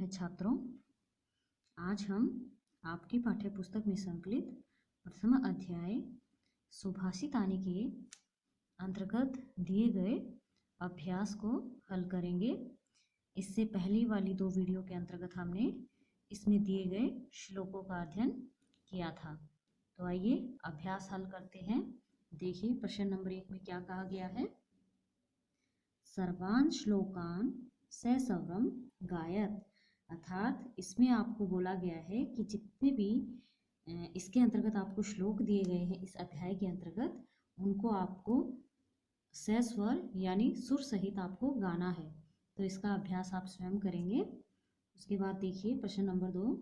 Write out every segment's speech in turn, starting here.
है छात्रों, आज हम आपकी पाठ्यपुस्तक में संकलित प्रथम अध्याय सुभाषितानी के अंतर्गत दिए गए अभ्यास को हल करेंगे। इससे पहली वाली 2 वीडियो के अंतर्गत हमने इसमें दिए गए श्लोकों का अध्ययन किया था। तो आइए अभ्यास हल करते हैं। देखिए प्रश्न नंबर 1 में क्या कहा गया है। सर्वान् श्लोकान् ससर्वं गायत, अर्थात इसमें आपको बोला गया है कि जितने भी इसके अंतर्गत आपको श्लोक दिए गए हैं इस अध्याय के अंतर्गत, उनको आपको सस्वर यानी सुर सहित आपको गाना है। तो इसका अभ्यास आप स्वयं करेंगे। उसके बाद देखिए प्रश्न नंबर 2,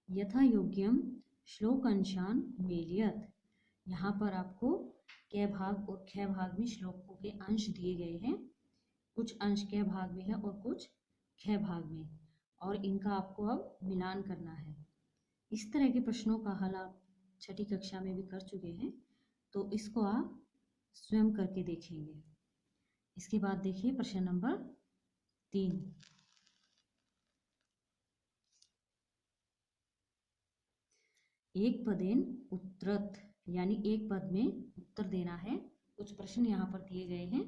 यथा योग्यम श्लोकांशान मेलयत। यहाँ पर आपको क भाग और ख भाग में श्लोकों के अंश दिए गए हैं। कुछ अंश क भाग में है और कुछ ख भाग में, और इनका आपको अब मिलान करना है। इस तरह के प्रश्नों का हल आप 6ठी कक्षा में भी कर चुके हैं, तो इसको आप स्वयं करके देखेंगे। इसके बाद देखिए प्रश्न नंबर 3, एक पदेन उत्तरत, यानी एक पद में उत्तर देना है। कुछ प्रश्न यहाँ पर दिए गए हैं,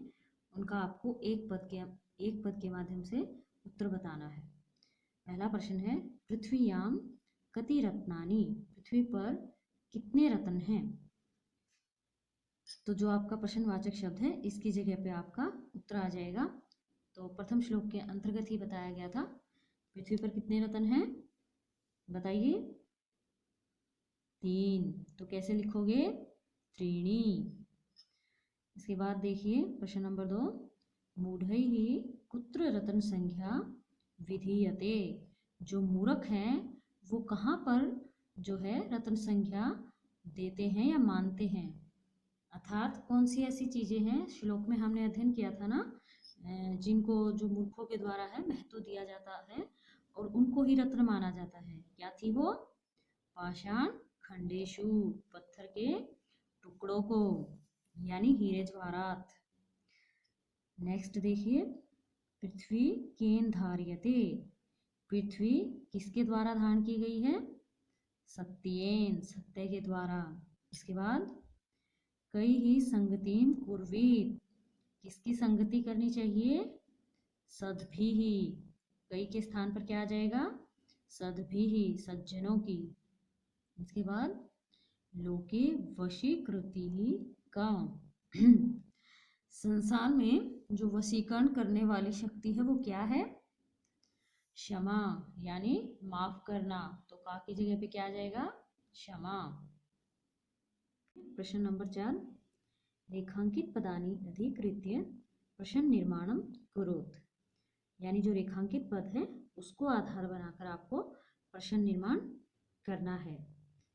उनका आपको एक पद के माध्यम से उत्तर बताना है। पहला प्रश्न है, पृथ्वीयाम कति रत्नानि, पृथ्वी पर कितने रत्न हैं। तो जो आपका प्रश्नवाचक शब्द है इसकी जगह पे आपका उत्तर आ जाएगा। तो प्रथम श्लोक के अंतर्गत ही बताया गया था, पृथ्वी पर कितने रत्न हैं बताइए। 3। तो कैसे लिखोगे, त्रीणी। इसके बाद देखिए प्रश्न नंबर 2, मूढ़ैः कुत्र रत्न संख्या विधीयते, जो मूर्ख हैं वो कहाँ पर जो है रत्न संख्या देते हैं या मानते हैं। अर्थात कौन सी ऐसी चीजें हैं, श्लोक में हमने अध्ययन किया था ना, जिनको जो मूर्खों के द्वारा है महत्व दिया जाता है और उनको ही रत्न माना जाता है। क्या थी वो, पाषाण खंडेशु, पत्थर के टुकड़ों को, यानी हीरे जवाहरात। नेक्स्ट देखिए, पृथ्वी केन धार्यते, पृथ्वी किसके द्वारा धारण की गई है, सत्येन, सत्य के द्वारा। इसके बाद कई ही संगतिम कुर्वीत, किसकी संगति करनी चाहिए, सद्भिः, कई के स्थान पर क्या आ जाएगा, सद्भिः, सज्जनों की। इसके बाद लोके वशीकृति का, संसार में जो वशीकरण करने वाली शक्ति है वो क्या है, क्षमा, यानी माफ करना। तो का की जगह पे क्या आ जाएगा, क्षमा। प्रश्न नंबर 4, रेखांकित पदानि अधिकृत्य प्रश्न निर्माणम कुरुत, यानी जो रेखांकित पद है उसको आधार बनाकर आपको प्रश्न निर्माण करना है।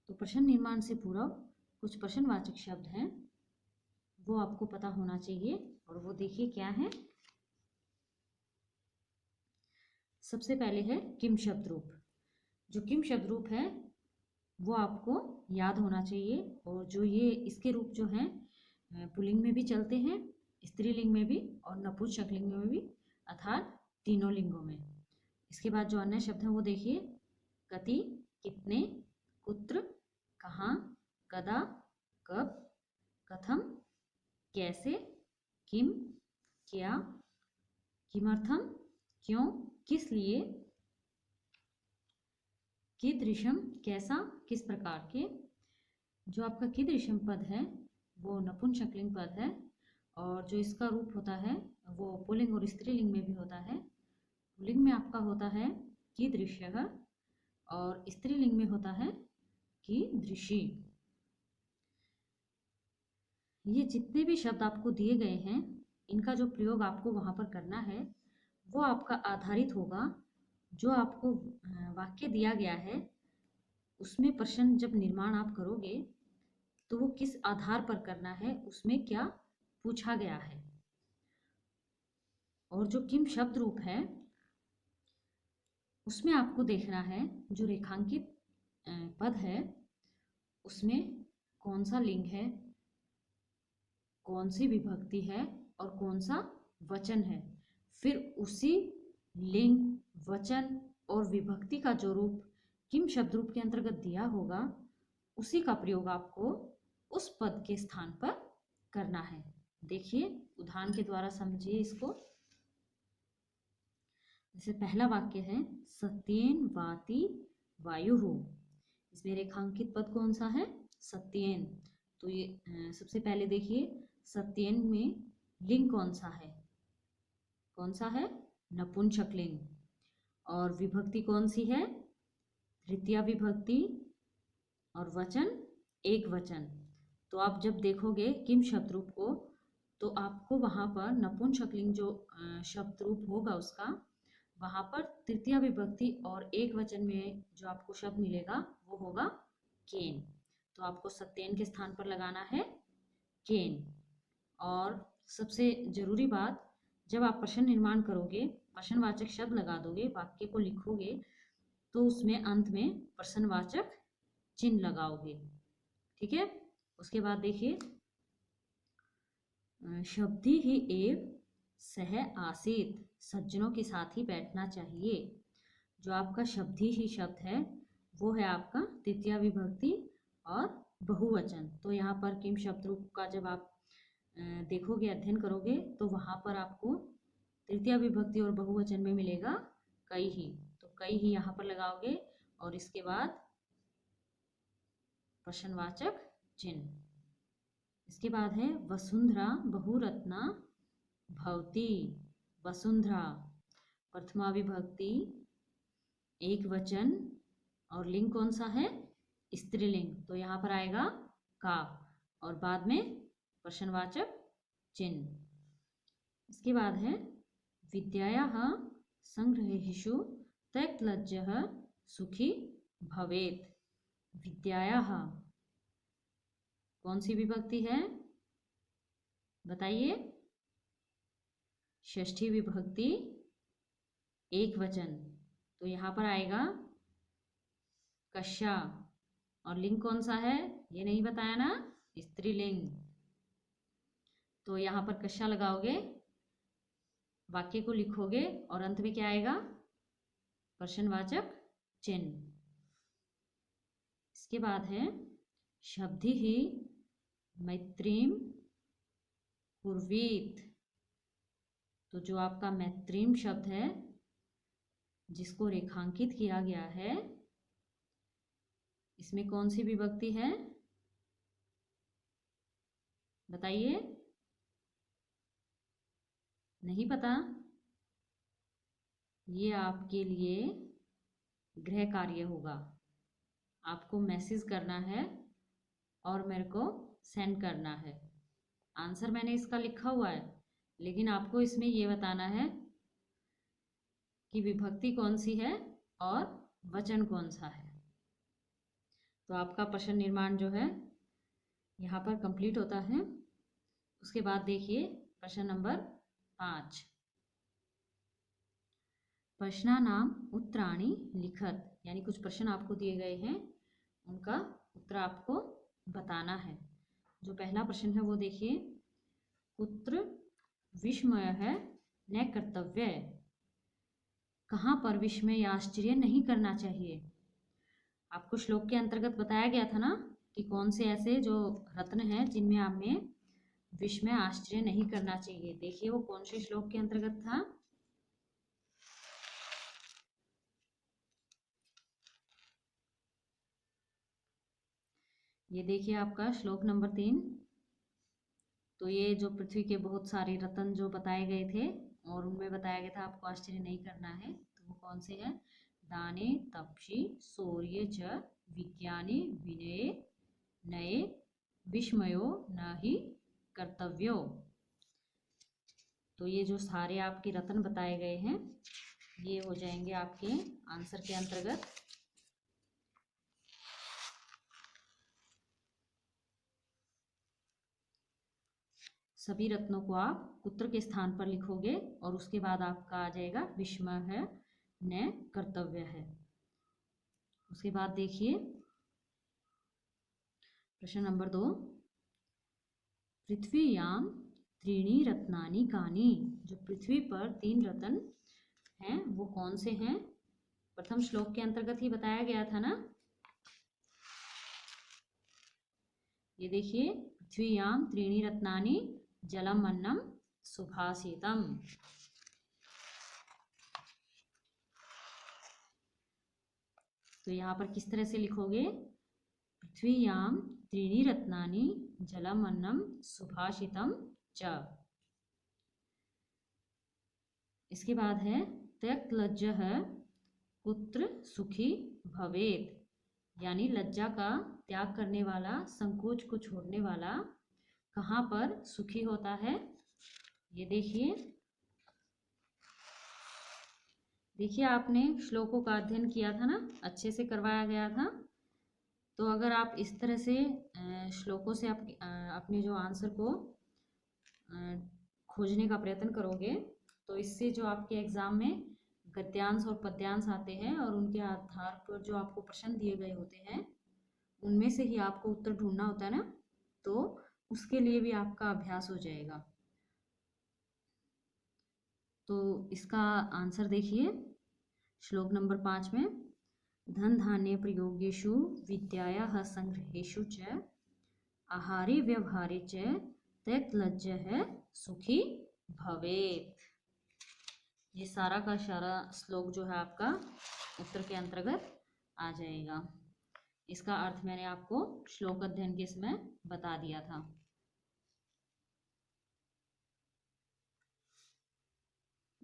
तो प्रश्न निर्माण से पूर्व कुछ प्रश्नवाचक शब्द हैं वो आपको पता होना चाहिए, और वो देखिए क्या है। सबसे पहले है किम शब्द रूप। जो किम शब्द रूप है वो आपको याद होना चाहिए, और जो ये इसके रूप जो हैं पुल्लिंग में भी चलते हैं, स्त्रीलिंग में भी और नपुंसकलिंग में भी, अर्थात तीनों लिंगों में। इसके बाद जो अन्य शब्द हैं वो देखिए, कति, कितने, कुत्र, कहाँ, कदा, कब, कथम, कैसे, किम, क्या, किमर्थम, क्यों, किस लिए, कीदृशम, कैसा, किस प्रकार के। जो आपका कीदृशम पद है वो नपुंसकलिंग पद है, और जो इसका रूप होता है वो पुल्लिंग और स्त्रीलिंग में भी होता है। पुल्लिंग में आपका होता है कीदृशः और स्त्रीलिंग में होता है कीदृशी। ये जितने भी शब्द आपको दिए गए हैं इनका जो प्रयोग आपको वहाँ पर करना है वो आपका आधारित होगा, जो आपको वाक्य दिया गया है उसमें प्रश्न जब निर्माण आप करोगे तो वो किस आधार पर करना है, उसमें क्या पूछा गया है। और जो किम शब्द रूप है उसमें आपको देखना है जो रेखांकित पद है उसमें कौन सा लिंग है, कौन सी विभक्ति है और कौन सा वचन है। फिर उसी लिंग, वचन और विभक्ति का जो रूप किम शब्द रूप के अंतर्गत दिया होगा उसी का प्रयोग आपको उस पद के स्थान पर करना है। देखिए उदाहरण के द्वारा समझिए इसको। जैसे पहला वाक्य है सत्येन वाति वायुः। इसमें रेखांकित पद कौन सा है? सत्येन। तो ये सबसे पहले देखिए सत्येन में लिंग कौन सा है? कौन सा है? नपुंसक लिंग। और विभक्ति कौन सी है? तृतीया विभक्ति। और वचन एक वचन। तो आप जब देखोगे किम शब्द रूप को तो आपको वहां पर नपुंसक लिंग जो शब्द रूप होगा उसका वहां पर तृतीया विभक्ति और एक वचन में जो आपको शब्द मिलेगा वो होगा केन। तो आपको सत्येन के स्थान पर लगाना है केन। और सबसे जरूरी बात, जब आप प्रश्न निर्माण करोगे प्रश्नवाचक शब्द लगा दोगे, वाक्य को लिखोगे तो उसमें अंत में प्रश्नवाचक चिन्ह लगाओगे। ठीक है। उसके बाद देखिए शब्दी ही एव सह आसीत, सज्जनों के साथ ही बैठना चाहिए। जो आपका शब्दी ही शब्द है वो है आपका तृतीया विभक्ति और बहुवचन। तो यहाँ पर किम शब्द रूप का जब आप देखोगे अध्ययन करोगे तो वहाँ पर आपको तृतीया विभक्ति और बहुवचन में मिलेगा कई ही। तो कई ही यहाँ पर लगाओगे और इसके बाद प्रश्नवाचक चिन्ह। इसके बाद है वसुंधरा बहुरत्ना भवती। वसुंधरा प्रथमा विभक्ति एक वचन और लिंग कौन सा है? स्त्रीलिंग। तो यहाँ पर आएगा का और बाद में प्रश्नवाचक चिन्ह। इसके बाद है विद्यायाः संग्रहेषु त्यक्तलज्जः सुखी भवेत्। विद्यायाः कौन सी विभक्ति है? बताइए। षष्ठी विभक्ति एक वचन। तो यहाँ पर आएगा कस्या और लिंग कौन सा है? ये नहीं बताया ना, स्त्रीलिंग। तो यहाँ पर कस्या लगाओगे, वाक्य को लिखोगे और अंत में क्या आएगा? प्रश्नवाचक चिन्ह। इसके बाद है शब्दी ही मैत्रीम कुर्वीत। तो जो आपका मैत्रीम शब्द है जिसको रेखांकित किया गया है इसमें कौन सी विभक्ति है? बताइए। नहीं पता? ये आपके लिए गृह कार्य होगा। आपको मैसेज करना है और मेरे को सेंड करना है। आंसर मैंने इसका लिखा हुआ है लेकिन आपको इसमें ये बताना है कि विभक्ति कौन सी है और वचन कौन सा है। तो आपका प्रश्न निर्माण जो है यहाँ पर कंप्लीट होता है। उसके बाद देखिए प्रश्न नंबर 5। प्रश्नानाम उत्तराणि लिखत, यानी कुछ प्रश्न आपको दिए गए हैं उनका उत्तर आपको बताना है। जो पहला प्रश्न है वो देखिए कुत्र विस्मय है न कर्तव्य। कहाँ पर विस्मय या आश्चर्य नहीं करना चाहिए? आपको श्लोक के अंतर्गत बताया गया था ना कि कौन से ऐसे जो रत्न हैं जिनमें हमें विस्मय आश्चर्य नहीं करना चाहिए। देखिए वो कौन से श्लोक के अंतर्गत था? ये देखिए आपका श्लोक नंबर 3। तो ये जो पृथ्वी के बहुत सारे रत्न जो बताए गए थे और उनमें बताया गया था आपको आश्चर्य नहीं करना है, तो वो कौन से हैं? दाने तपसी शौर्य च विज्ञाने विनये नये विस्मयो न ही कर्तव्यो। तो ये जो सारे आपके रत्न बताए गए हैं ये हो जाएंगे आपके आंसर के अंतर्गत। सभी रत्नों को आप कुत्र के स्थान पर लिखोगे और उसके बाद आपका आ जाएगा विस्मय है न कर्तव्य है। उसके बाद देखिए प्रश्न नंबर 2। पृथ्वीयाम त्रीणि रत्नानि कानि। जो पृथ्वी पर 3 रत्न हैं वो कौन से हैं? प्रथम श्लोक के अंतर्गत ही बताया गया था ना। ये देखिए, पृथ्वीयाम त्रीणि रत्नानि जलम अन्नम सुभाषितम। तो यहाँ पर किस तरह से लिखोगे? पृथ्वीयाम त्रीणि रत्नानि जलम अन्नम सुभाषितम च। इसके बाद है त्यक्त लज्जः कुत्र सुखी भवेत्, यानी लज्जा का त्याग करने वाला, संकोच को छोड़ने वाला कहाँ पर सुखी होता है? ये देखिए आपने श्लोकों का अध्ययन किया था ना, अच्छे से करवाया गया था। तो अगर आप इस तरह से श्लोकों से अपने जो आंसर को खोजने का प्रयत्न करोगे तो इससे जो आपके एग्जाम में गद्यांश और पद्यांश आते हैं और उनके आधार पर जो आपको प्रश्न दिए गए होते हैं उनमें से ही आपको उत्तर ढूंढना होता है ना, तो उसके लिए भी आपका अभ्यास हो जाएगा। तो इसका आंसर देखिए श्लोक नंबर 5 में, धन धान्य प्रयोगेषु विद्यायाः संग्रहेषु च आहारे व्यवहारे च त्यक्त लज्जः सुखी भवेत्। ये सारा का सारा श्लोक जो है आपका उत्तर के अंतर्गत आ जाएगा। इसका अर्थ मैंने आपको श्लोक अध्ययन के समय बता दिया था।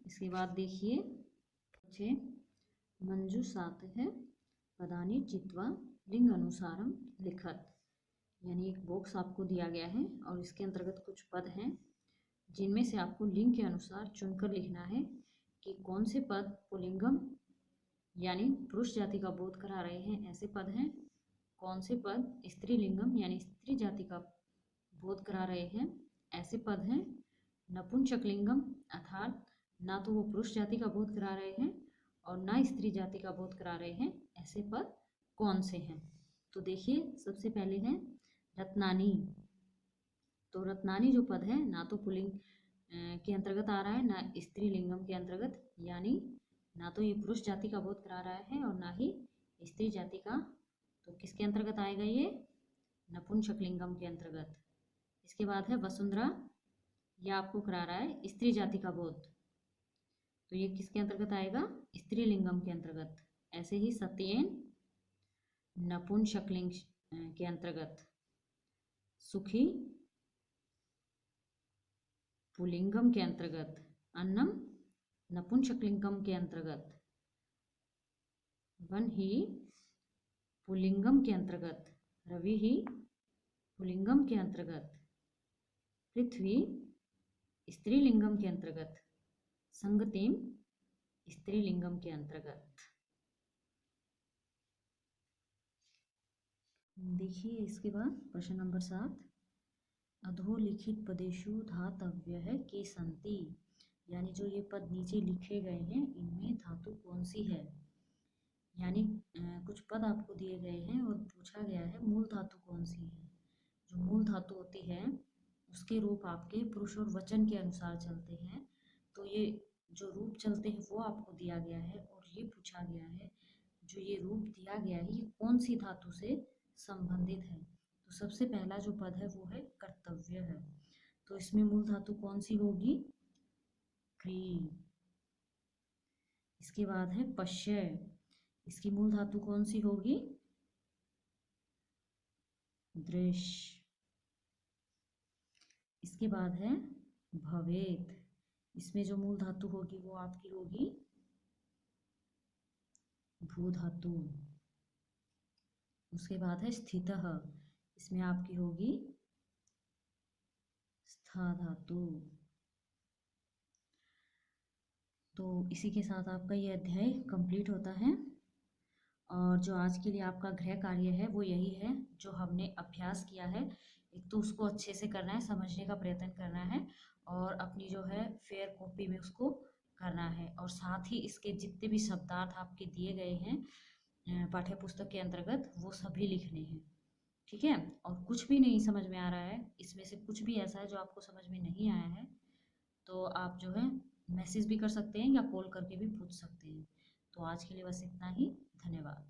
इसके बाद देखिए, मंजू सात है पदानी चित्वा लिंग अनुसारम लिखत, यानी एक बॉक्स आपको दिया गया है और इसके अंतर्गत कुछ पद हैं जिनमें से आपको लिंग के अनुसार चुनकर लिखना है कि कौन से पद पुल्लिंगम यानी पुरुष जाति का बोध करा रहे हैं, ऐसे पद हैं, कौन से पद स्त्रीलिंगम यानी स्त्री जाति का बोध करा रहे हैं, ऐसे पद हैं, नपुंसकलिंगम अर्थात ना तो वो पुरुष जाति का बोध करा रहे हैं और ना स्त्री जाति का बोध करा रहे हैं, ऐसे पद कौन से हैं? तो देखिए सबसे पहले है रत्नानी। तो रत्नानी जो पद है ना तो पुल्लिंग के अंतर्गत आ रहा है ना स्त्रीलिंगम के अंतर्गत, यानी ना तो ये पुरुष जाति का बोध करा रहा है और ना ही स्त्री जाति का। तो किसके अंतर्गत आएगा? ये नपुंसकलिंगम के अंतर्गत। इसके बाद है वसुंधरा, यह आपको करा रहा है स्त्री जाति का बोध, तो ये किसके अंतर्गत आएगा? स्त्रीलिंगम के अंतर्गत। ऐसे ही सत्येन नपुंसकलिंग के अंतर्गत, सुखी पुल्लिंगम के अंतर्गत, अन्नम नपुंसकलिंगम के अंतर्गत, वन ही पुल्लिंगम के अंतर्गत, रवि ही पुल्लिंगम के अंतर्गत, पृथ्वी स्त्रीलिंगम के अंतर्गत, संगतिम स्त्रीलिंगम के अंतर्गत। देखिए इसके बाद प्रश्न नंबर 7, अधोलिखित पदेषु धातव्यः के सन्ति, यानी जो ये पद नीचे लिखे गए हैं इनमें धातु कौन सी है? यानी कुछ पद आपको दिए गए हैं और पूछा गया है मूल धातु कौन सी है। जो मूल धातु होती है उसके रूप आपके पुरुष और वचन के अनुसार चलते हैं, तो ये जो रूप चलते हैं वो आपको दिया गया है और ये पूछा गया है जो ये रूप दिया गया है ये कौन सी धातु से संबंधित है। तो सबसे पहला जो पद है वो है कर्तव्य है, तो इसमें मूल धातु कौन सी होगी? क्री। इसके बाद है पश्य, इसकी मूल धातु कौन सी होगी? दृश्य। इसके बाद है भवेत, इसमें जो मूल धातु होगी वो आपकी होगी भू धातु। उसके बाद है स्थितः, इसमें आपकी होगी स्था धातु। तो इसी के साथ आपका ये अध्याय कंप्लीट होता है और जो आज के लिए आपका गृह कार्य है वो यही है जो हमने अभ्यास किया है। एक तो उसको अच्छे से करना है, समझने का प्रयत्न करना है और अपनी जो है फेयर कॉपी में उसको करना है, और साथ ही इसके जितने भी शब्दार्थ आपके दिए गए हैं पाठ्य पुस्तक के अंतर्गत वो सभी लिखने हैं, ठीक है। और कुछ भी नहीं समझ में आ रहा है, इसमें से कुछ भी ऐसा है जो आपको समझ में नहीं आया है, तो आप जो है मैसेज भी कर सकते हैं या कॉल करके भी पूछ सकते हैं। तो आज के लिए बस इतना ही। धन्यवाद।